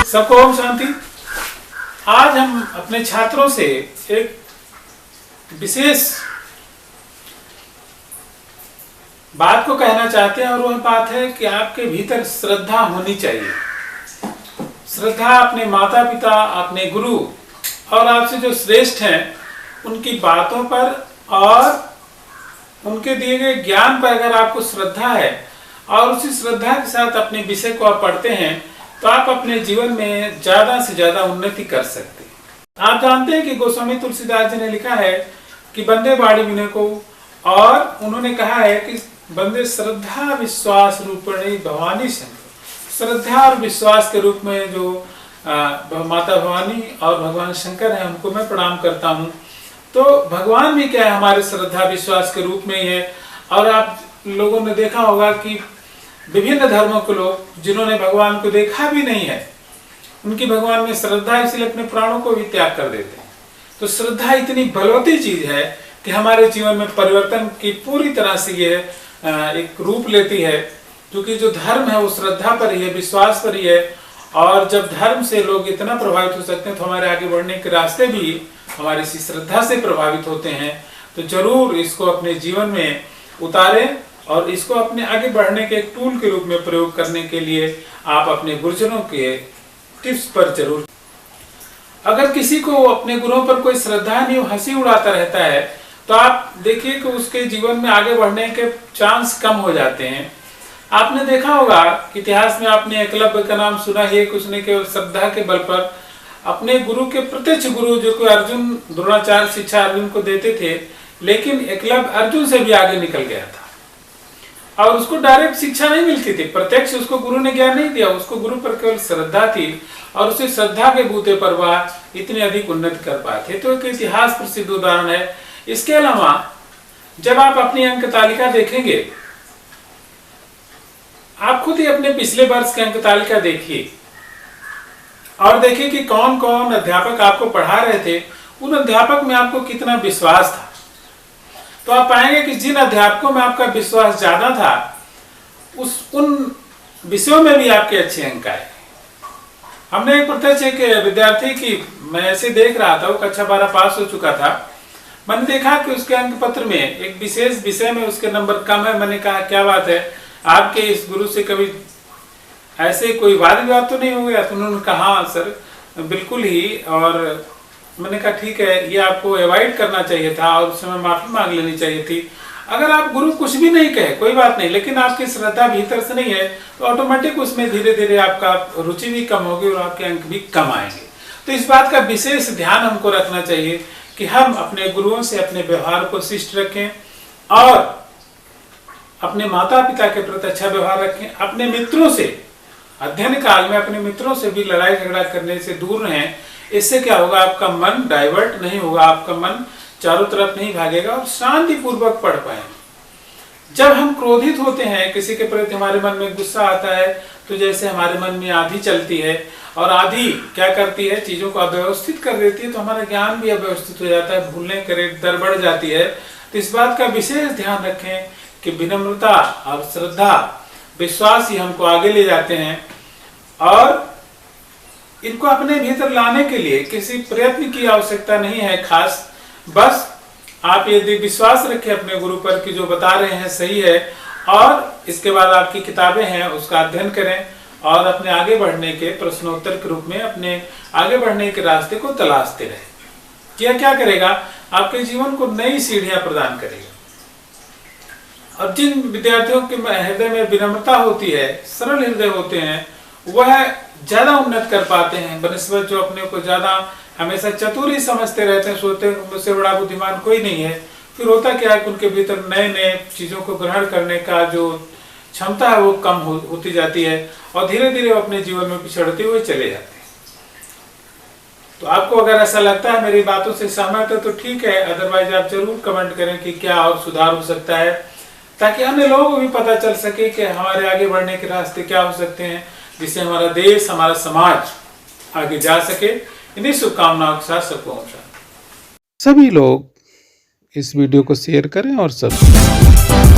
सबको ओम शांति। आज हम अपने छात्रों से एक विशेष बात को कहना चाहते हैं और वह बात है कि आपके भीतर श्रद्धा होनी चाहिए। श्रद्धा अपने माता पिता, अपने गुरु और आपसे जो श्रेष्ठ हैं उनकी बातों पर और उनके दिए गए ज्ञान पर अगर आपको श्रद्धा है और उसी श्रद्धा के साथ अपने विषय को आप पढ़ते हैं तो आप अपने जीवन में ज्यादा से ज्यादा उन्नति कर सकते हैं। आप जानते हैं कि गोस्वामी तुलसीदास जी ने लिखा है कि बंदे बाड़ी विनय को, और उन्होंने कहा है कि बंदे श्रद्धा विश्वास रूपिणी भवानी शंकर। श्रद्धा और विश्वास के रूप में जो माता भवानी और भगवान शंकर है उनको मैं प्रणाम करता हूँ। तो भगवान भी क्या है, हमारे श्रद्धा विश्वास के रूप में ही है। और आप लोगों ने देखा होगा कि विभिन्न धर्मों के लोग जिन्होंने भगवान को देखा भी नहीं है, उनकी भगवान में श्रद्धा, इसलिए अपने प्राणों को भी त्याग कर देते हैं। तो श्रद्धा इतनी बलवती चीज है कि हमारे जीवन में परिवर्तन की पूरी तरह से ये एक रूप लेती है, क्योंकि जो धर्म है वो श्रद्धा पर ही है, विश्वास पर ही है। और जब धर्म से लोग इतना प्रभावित हो सकते हैं तो हमारे आगे बढ़ने के रास्ते भी हमारी इसी श्रद्धा से प्रभावित होते हैं। तो जरूर इसको अपने जीवन में उतारें और इसको अपने आगे बढ़ने के एक टूल के रूप में प्रयोग करने के लिए आप अपने गुरुजनों के टिप्स पर जरूर। अगर किसी को अपने गुरुओं पर कोई श्रद्धा नहीं, हंसी उड़ाता रहता है, तो आप देखिए कि उसके जीवन में आगे बढ़ने के चांस कम हो जाते हैं। आपने देखा होगा इतिहास में, आपने एकलव्य का नाम सुना ही, उसने केवल श्रद्धा के बल पर अपने गुरु के प्रत्यक्ष गुरु जो कि अर्जुन, द्रोणाचार्य शिक्षा अर्जुन को देते थे, लेकिन एकलव्य अर्जुन से भी आगे निकल गया था और उसको डायरेक्ट शिक्षा नहीं मिलती थी, प्रत्यक्ष उसको गुरु ने ज्ञान नहीं दिया, उसको गुरु पर केवल श्रद्धा थी और उसे श्रद्धा के बूते पर वह इतने अधिक उन्नति कर पाए थे। तो एक इतिहास प्रसिद्ध उदाहरण है। इसके अलावा जब आप अपनी अंक तालिका देखेंगे, आप खुद ही अपने पिछले वर्ष की अंक तालिका देखिए और देखिए कि कौन कौन अध्यापक आपको पढ़ा रहे थे, उन अध्यापक में आपको कितना विश्वास था। तो आप पाएंगे कि जिन अध्यापकों में आपका विश्वास ज्यादा था उन विषयों में भी आपके अच्छे अंक आए। हमने एक प्रत्यक्ष एक विद्यार्थी की, मैं ऐसे देख रहा था, वो कक्षा 12 पास हो चुका था। मैंने देखा कि उसके अंक पत्र में एक विशेष विषय में उसके नंबर कम है। मैंने कहा क्या बात है, आपके इस गुरु से कभी ऐसे कोई वाद विवाद तो नहीं हो गया? तो उन्होंने कहा हाँ सर बिल्कुल ही। और मैंने कहा ठीक है, ये आपको अवॉइड करना चाहिए था और उस समय माफी मांग लेनी चाहिए थी। अगर आप गुरु कुछ भी नहीं कहे कोई बात नहीं, लेकिन आपकी श्रद्धा भीतर से नहीं है तो ऑटोमेटिक उसमें धीरे धीरे आपका रुचि भी कम होगी और आपके अंक भी कम आएंगे। तो इस बात का विशेष ध्यान हमको रखना चाहिए कि हम अपने गुरुओं से अपने व्यवहार को शिष्ट रखें और अपने माता पिता के प्रति अच्छा व्यवहार रखें। अपने मित्रों से, अध्ययन काल में अपने मित्रों से भी लड़ाई झगड़ा करने से दूर रहें। इससे क्या होगा, आपका मन डाइवर्ट नहीं होगा, आपका मन चारों तरफ नहीं भागेगा और शांति पूर्वक पढ़ पाएंगे। जब हम क्रोधित होते हैं, किसी के प्रति हमारे मन में गुस्सा आता है, तो जैसे हमारे मन में आंधी चलती है और आंधी क्या करती है, चीजों को अव्यवस्थित कर देती है, तो हमारा ज्ञान भी अव्यवस्थित हो जाता है, भूलने की दर बढ़ जाती है। तो इस बात का विशेष ध्यान रखें कि विनम्रता और श्रद्धा विश्वास ही हमको आगे ले जाते हैं और इनको अपने भीतर लाने के लिए किसी प्रयत्न की आवश्यकता नहीं है खास। बस आप यदि विश्वास रखें अपने गुरु पर कि जो बता रहे हैं सही है, और इसके बाद आपकी किताबें हैं उसका अध्ययन करें और अपने आगे बढ़ने के प्रश्नोत्तर के रूप में अपने आगे बढ़ने के रास्ते को तलाशते रहें। यह क्या करेगा, आपके जीवन को नई सीढ़ियां प्रदान करेगा। और जिन विद्यार्थियों के हृदय में विनम्रता होती है, सरल हृदय होते हैं, वह ज्यादा उन्नत कर पाते हैं बनस्पत जो अपने को ज्यादा हमेशा चतुर ही समझते रहते हैं, सोचते हैं मुझसे बड़ा बुद्धिमान कोई नहीं है। फिर होता क्या है कि उनके भीतर नए नए चीजों को ग्रहण करने का जो क्षमता है वो कम होती जाती है और धीरे धीरे वो अपने जीवन में पिछड़ते हुए चले जाते हैं। तो आपको अगर ऐसा लगता है मेरी बातों से सहमत है तो ठीक है, अदरवाइज आप जरूर कमेंट करें कि क्या और सुधार हो सकता है, ताकि अन्य लोगों को भी पता चल सके कि हमारे आगे बढ़ने के रास्ते क्या हो सकते हैं, जिससे हमारा देश, हमारा समाज आगे जा सके। इन्हीं शुभकामनाओं के साथ सबको सभी लोग इस वीडियो को शेयर करें और सब्सक्राइब